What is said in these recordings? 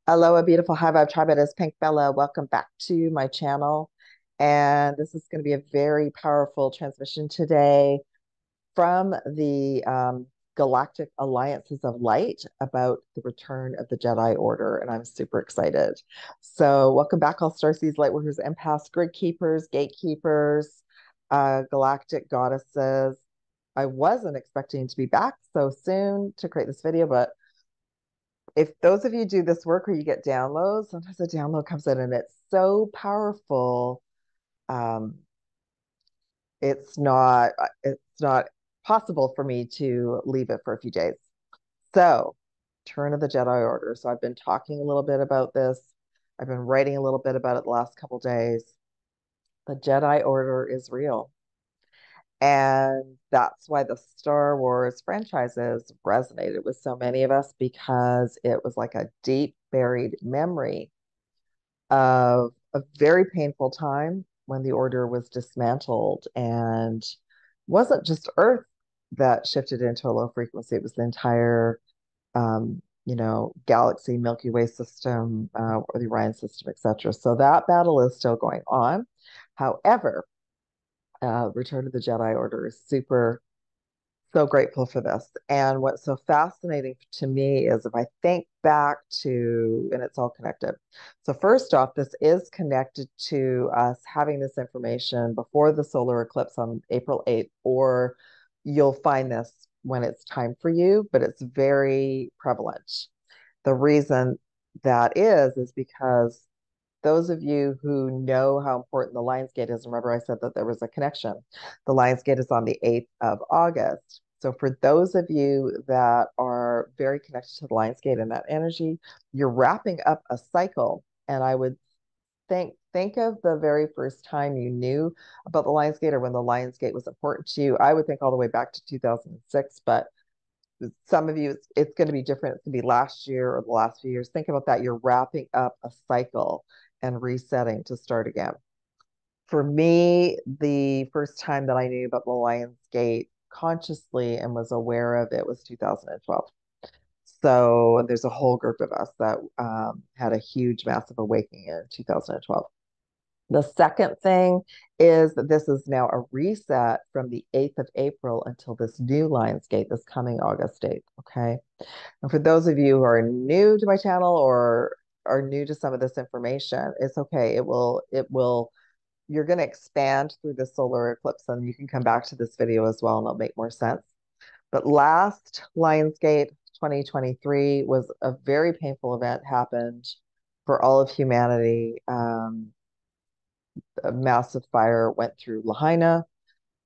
Aloha, beautiful high vibe tribe. It is Pink Bella. Welcome back to my channel. And this is going to be a very powerful transmission today from the Galactic Alliances of Light about the return of the Jedi Order. And I'm super excited. So, welcome back, all Starseeds, Lightworkers, Empaths, Grid Keepers, Gatekeepers, Galactic Goddesses. I wasn't expecting to be back so soon to create this video, but if those of you do this work where you get downloads, sometimes a download comes in and it's so powerful. Um, it's not possible for me to leave it for a few days. So, Turn of the Jedi Order. So I've been talking a little bit about this. I've been writing a little bit about it the last couple days. The Jedi Order is real. And that's why the Star Wars franchises resonated with so many of us because it was like a deep buried memory of a very painful time when the order was dismantled and wasn't just Earth that shifted into a low frequency. It was the entire, galaxy, Milky Way system, or the Orion system, etc. So that battle is still going on. However, Return of the Jedi Order is so grateful for this. And what's so fascinating to me is if I think back to, and it's all connected. So, first off, this is connected to us having this information before the solar eclipse on April 8th, or you'll find this when it's time for you, but it's very prevalent. The reason that is because those of you who know how important the Lionsgate is, remember I said that there was a connection. The Lionsgate is on the 8th of August. So for those of you that are very connected to the Lionsgate and that energy, you're wrapping up a cycle. And I would think of the very first time you knew about the Lionsgate or when the Lionsgate was important to you. I would think all the way back to 2006, but some of you it's going to be different. It's going to be last year or the last few years. Think about that. You're wrapping up a cycle and resetting to start again. For me, the first time that I knew about the Lionsgate consciously and was aware of it was 2012. So there's a whole group of us that had a huge, massive awakening in 2012. The second thing is that this is now a reset from the 8th of April until this new Lionsgate, this coming August 8th. Okay. And for those of you who are new to my channel or are new to some of this information, it's okay. You're going to expand through the solar eclipse and you can come back to this video as well and it'll make more sense. But last Lionsgate 2023 was a very painful event happened for all of humanity. A massive fire went through Lahaina,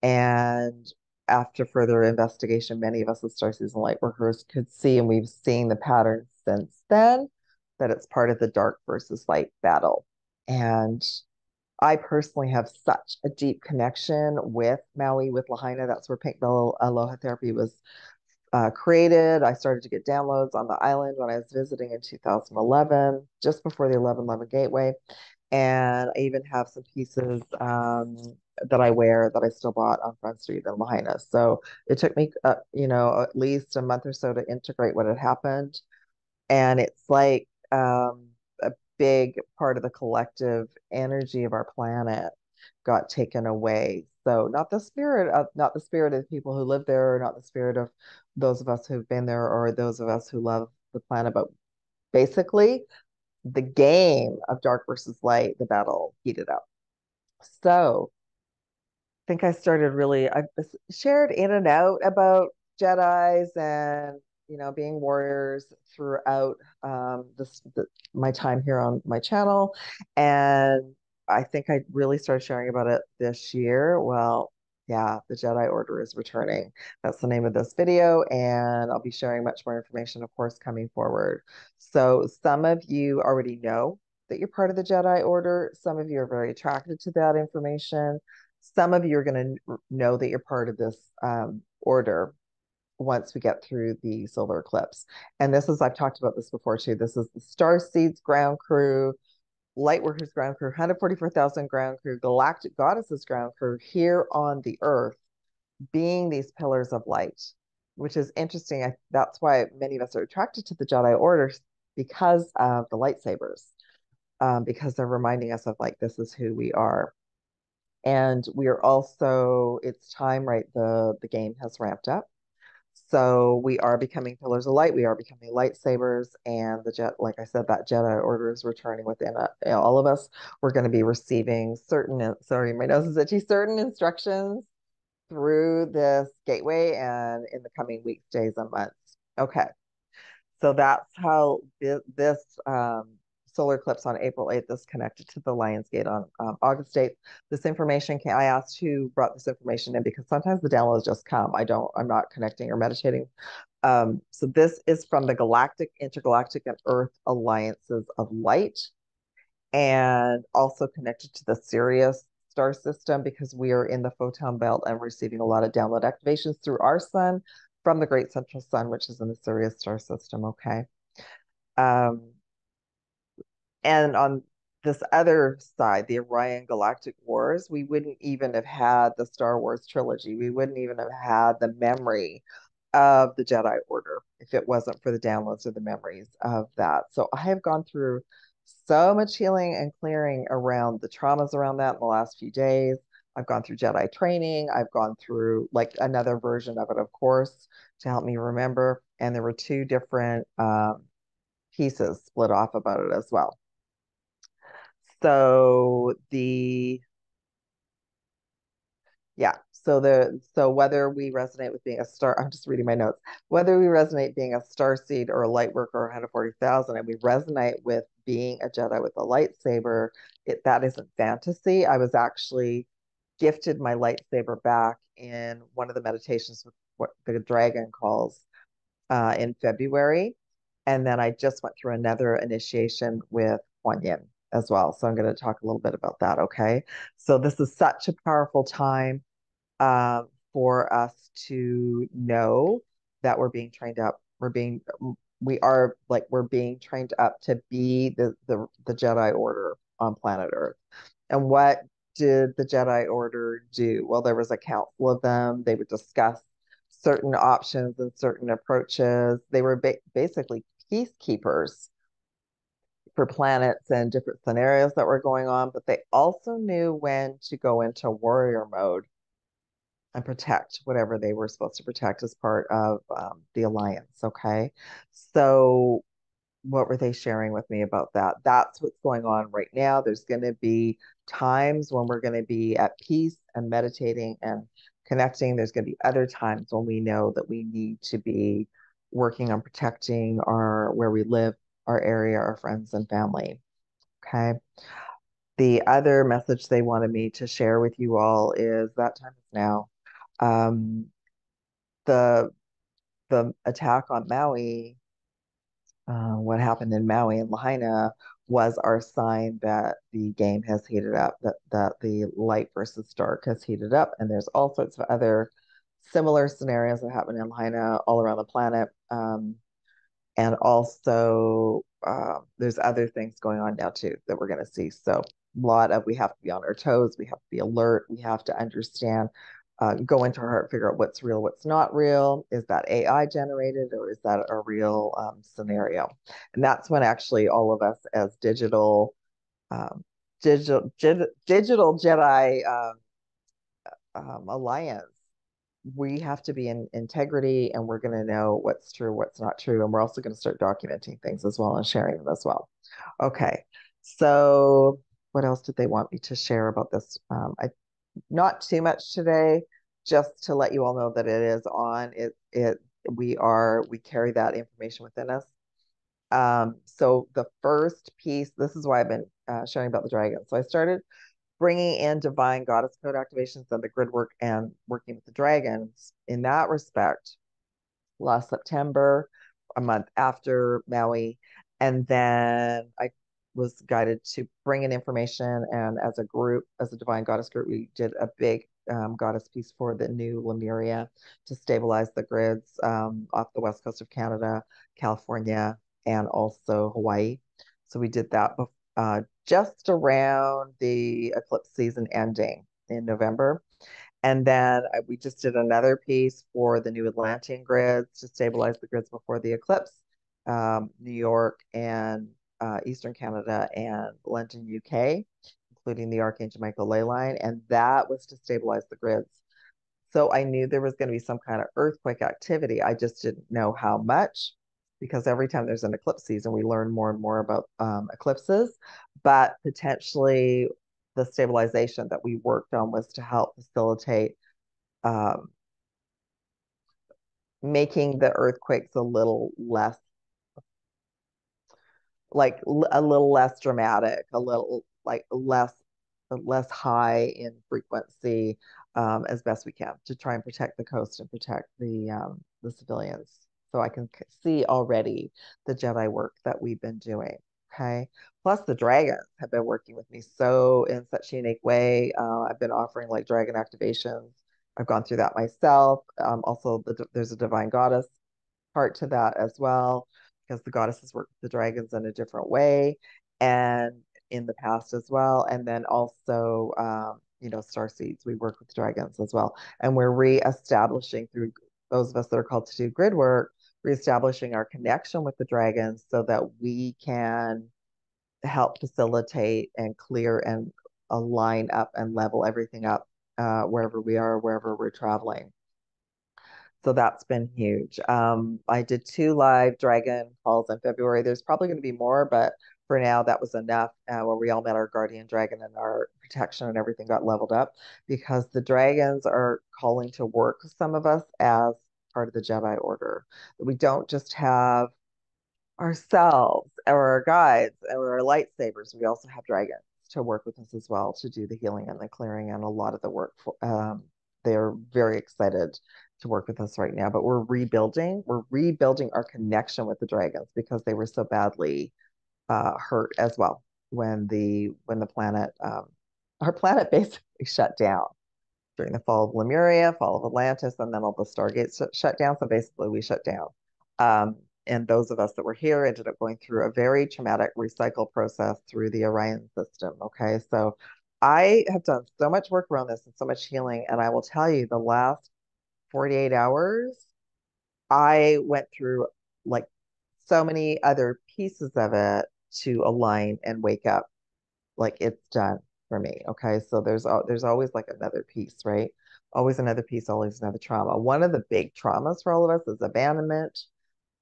and after further investigation, many of us as Starseeds and Lightworkers could see, and we've seen the pattern since then, that it's part of the dark versus light battle. And I personally have such a deep connection with Maui, with Lahaina. That's where Pink Bella Aloha Therapy was created. I started to get downloads on the island when I was visiting in 2011, just before the 1111 Gateway. And I even have some pieces that I wear that I still bought on Front Street in Lahaina. So it took me, at least a month or so to integrate what had happened. And it's like a big part of the collective energy of our planet got taken away. So not the spirit of the people who live there, or not the spirit of those of us who've been there, or those of us who love the planet, but basically the game of dark versus light, the battle heated up. So I think I started really, I've shared in and out about Jedis and, being warriors throughout my time here on my channel. And I think I really started sharing about it this year. Well, yeah, the Jedi Order is returning. That's the name of this video. And I'll be sharing much more information, of course, coming forward. So some of you already know that you're part of the Jedi Order. Some of you are very attracted to that information. Some of you are going to know that you're part of this order once we get through the solar eclipse. And this is, I've talked about this before too. This is the STARSEEDS ground crew, Lightworkers ground crew, 144,000 ground crew, Galactic Goddesses ground crew here on the Earth, being these pillars of light, which is interesting. That's why many of us are attracted to the Jedi Order, because of the lightsabers, because they're reminding us of like, this is who we are. And we are also, it's time, right? The game has ramped up. So we are becoming pillars of light. We are becoming lightsabers, and like I said, that Jedi order is returning within all of us. We're going to be receiving certain, sorry, my nose is itchy, certain instructions through this gateway and in the coming weeks, days, and months. Okay. So that's how this solar eclipse on April 8th is connected to the Lion's Gate on August 8th. This information I asked who brought this information in because sometimes the downloads just come. I'm not connecting or meditating. So this is from the Galactic, Intergalactic, and Earth Alliances of Light, and also connected to the Sirius star system because we are in the photon belt and receiving a lot of download activations through our sun from the Great Central Sun, which is in the Sirius star system. Okay. Um, and on this other side, the Orion Galactic Wars, we wouldn't even have had the Star Wars trilogy. We wouldn't even have had the memory of the Jedi Order if it wasn't for the downloads or the memories of that. So I have gone through so much healing and clearing around the traumas around that in the last few days. I've gone through Jedi training. I've gone through like another version of it, of course, to help me remember. And there were two different pieces split off about it as well. So so whether we resonate with being a star, I'm just reading my notes. Whether we resonate being a star seed or a light worker or 140,000, and we resonate with being a Jedi with a lightsaber, that isn't fantasy. I was actually gifted my lightsaber back in one of the meditations with what the dragon calls in February. And then I just went through another initiation with Quan Yin as well. So I'm going to talk a little bit about that. Okay. So this is such a powerful time for us to know that we're being trained up. We're being trained up to be the Jedi Order on planet Earth. And what did the Jedi Order do? Well, there was a council of them. They would discuss certain options and certain approaches. They were basically peacekeepers for planets and different scenarios that were going on, but they also knew when to go into warrior mode and protect whatever they were supposed to protect as part of the alliance. Okay. So, what were they sharing with me about that? That's what's going on right now. There's going to be times when we're going to be at peace and meditating and connecting. There's going to be other times when we know that we need to be working on protecting where we live, our area, our friends and family. Okay. The other message they wanted me to share with you all is that time is now. Um, the the attack on Maui, what happened in Maui and Lahaina was our sign that the game has heated up, that the light versus dark has heated up. And there's all sorts of other similar scenarios that happen in Lahaina all around the planet. And also, there's other things going on now too that we're going to see. So, we have to be on our toes. We have to be alert. We have to understand, go into our heart, figure out what's real, what's not real. Is that AI generated or is that a real scenario? And that's when actually all of us as um, digital Jedi alliance, we have to be in integrity and we're going to know what's true, what's not true. And we're also going to start documenting things as well and sharing them as well. Okay. So what else did they want me to share about this? Not too much today, just to let you all know that it is on. We carry that information within us. So the first piece, this is why I've been sharing about the dragon. So I started bringing in divine goddess code activations and the grid work and working with the dragons in that respect last September, a month after Maui. And then I was guided to bring in information. And as a group, as a divine goddess group, we did a big goddess piece for the new Lemuria to stabilize the grids off the west coast of Canada, California, and also Hawaii. So we did that just around the eclipse season ending in November. And then we just did another piece for the new Atlantean grids to stabilize the grids before the eclipse New York and Eastern Canada and London, UK, including the Archangel Michael ley line, and that was to stabilize the grids. So I knew there was going to be some kind of earthquake activity. I just didn't know how much, because every time there's an eclipse season, we learn more and more about eclipses. But potentially, the stabilization that we worked on was to help facilitate um, making the earthquakes a little less, like a little less dramatic, a little like less high in frequency, as best we can, to try and protect the coast and protect the civilians. So I can see already the Jedi work that we've been doing. Okay. Plus the dragons have been working with me so in such a unique way. I've been offering like dragon activations. I've gone through that myself. Also, there's a divine goddess part to that as well, because the goddesses work with the dragons in a different way and in the past as well. And then also, STARSEEDS, we work with dragons as well. And we're reestablishing, through those of us that are called to do grid work, reestablishing our connection with the dragons so that we can help facilitate and clear and align up and level everything up wherever we are, wherever we're traveling. So that's been huge. I did 2 live dragon calls in February. There's probably going to be more, but for now, that was enough, where we all met our guardian dragon and our protection and everything got leveled up, because the dragons are calling to work with some of us as part of the Jedi Order. We don't just have ourselves or our guides or our lightsabers. We also have dragons to work with us as well, to do the healing and the clearing and a lot of the work. They're very excited to work with us right now, but we're rebuilding our connection with the dragons, because they were so badly hurt as well when the planet, our planet basically shut down during the fall of Lemuria, fall of Atlantis, and then all the stargates shut down. So basically, we shut down. And those of us that were here ended up going through a very traumatic recycle process through the Orion system. Okay, so I have done so much work around this and so much healing, and I will tell you, the last 48 hours, I went through like so many other pieces of it to align and wake up. Like, it's done for me. Okay. So there's always like another piece, right? Always another piece, always another trauma. One of the big traumas for all of us is abandonment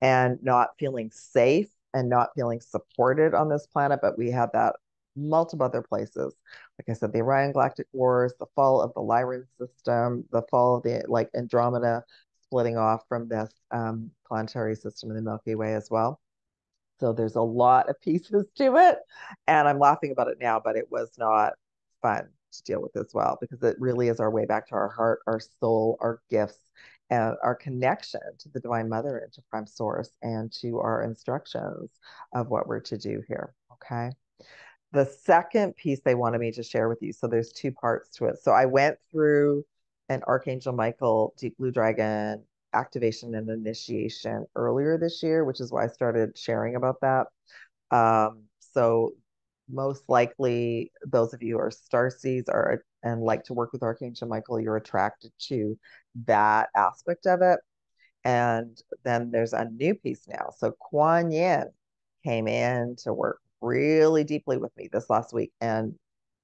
and not feeling safe and not feeling supported on this planet. But we have that multiple other places. Like I said, the Orion Galactic Wars, the fall of the Lyran system, the fall of the like Andromeda splitting off from this planetary system in the Milky Way as well. So there's a lot of pieces to it. And I'm laughing about it now, but it was not fun to deal with as well, because it really is our way back to our heart, our soul, our gifts, and our connection to the Divine Mother and to Prime Source and to our instructions of what we're to do here. Okay. The second piece they wanted me to share with you. So there's 2 parts to it. So I went through an Archangel Michael Deep Blue Dragon activation and initiation earlier this year, which is why I started sharing about that. So most likely, those of you who are starseeds and like to work with Archangel Michael, you're attracted to that aspect of it. And then there's a new piece now. So Quan Yin came in to work really deeply with me this last week. And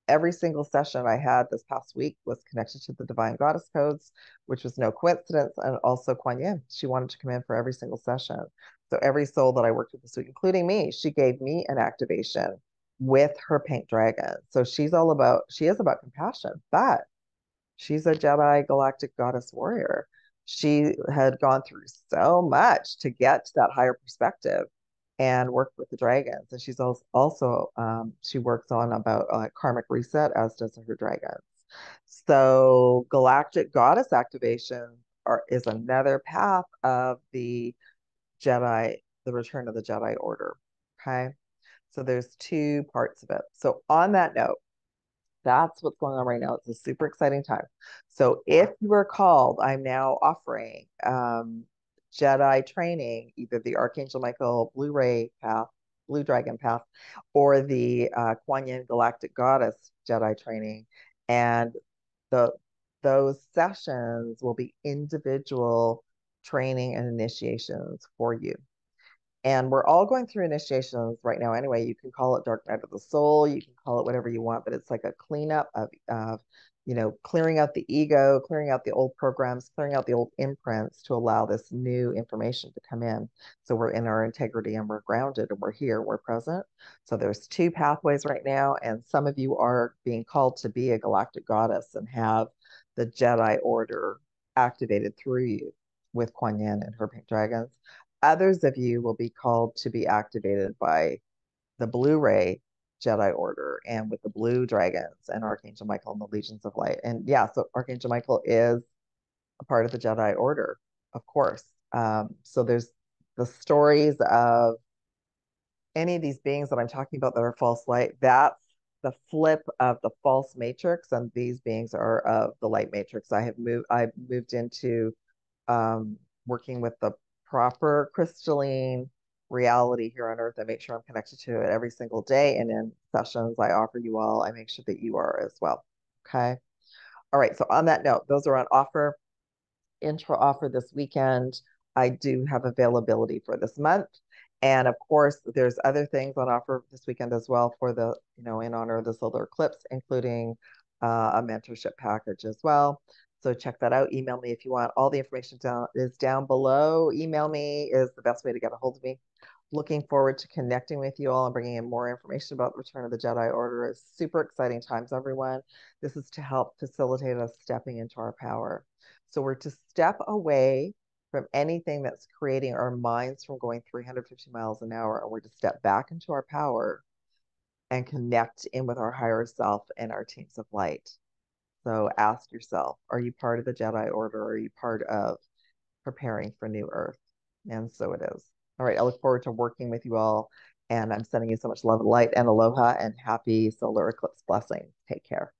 every single session I had this past week was connected to the Divine Goddess Codes, which was no coincidence. And also Quan Yin, she wanted to come in for every single session. So every soul that I worked with this week, including me, she gave me an activation with her pink dragon. So she is about compassion, but she's a Jedi Galactic Goddess warrior. She had gone through so much to get to that higher perspective and work with the dragons. And she's also she works on about karmic reset, as does her dragons. So galactic goddess activation is another path of the Jedi, the return of the Jedi Order. Okay. So there's 2 parts of it. So on that note, that's what's going on right now. It's a super exciting time. So if you are called, I'm now offering Jedi training, either the Archangel Michael Blu-ray path, Blue Dragon path, or the Quan Yin Galactic Goddess Jedi training. And the those sessions will be individual training and initiations for you. And we're all going through initiations right now anyway. You can call it dark night of the soul, you can call it whatever you want, but it's like a cleanup of clearing out the ego, clearing out the old programs, clearing out the old imprints to allow this new information to come in. So we're in our integrity and we're grounded and we're here, we're present. So there's two pathways right now, and some of you are being called to be a galactic goddess and have the Jedi order activated through you with Quan Yin and her pink dragons. Others of you will be called to be activated by the Blue Ray Jedi Order and with the blue dragons and Archangel Michael and the Legions of Light. And yeah, so Archangel Michael is a part of the Jedi Order, of course. So there's the stories of any of these beings that I'm talking about that are false light. That's the flip of the false matrix, and these beings are of the light matrix. I moved into working with the proper crystalline reality here on earth. I make sure I'm connected to it every single day. And in sessions I offer you all, I make sure that you are as well. Okay. All right. So on that note, those are on offer. Intro offer this weekend. I do have availability for this month. And of course, there's other things on offer this weekend as well for the, in honor of the solar eclipse, including a mentorship package as well. So check that out. Email me if you want. All the information is down below. Email me is the best way to get a hold of me. Looking forward to connecting with you all and bringing in more information about the Return of the Jedi Order. It's super exciting times, everyone. This is to help facilitate us stepping into our power. So we're to step away from anything that's creating our minds from going 350 miles an hour, and we're to step back into our power and connect in with our higher self and our teams of light. So ask yourself, are you part of the Jedi Order? Or are you part of preparing for New Earth? And so it is. All right, I look forward to working with you all, and I'm sending you so much love and light and aloha and happy solar eclipse blessings. Take care.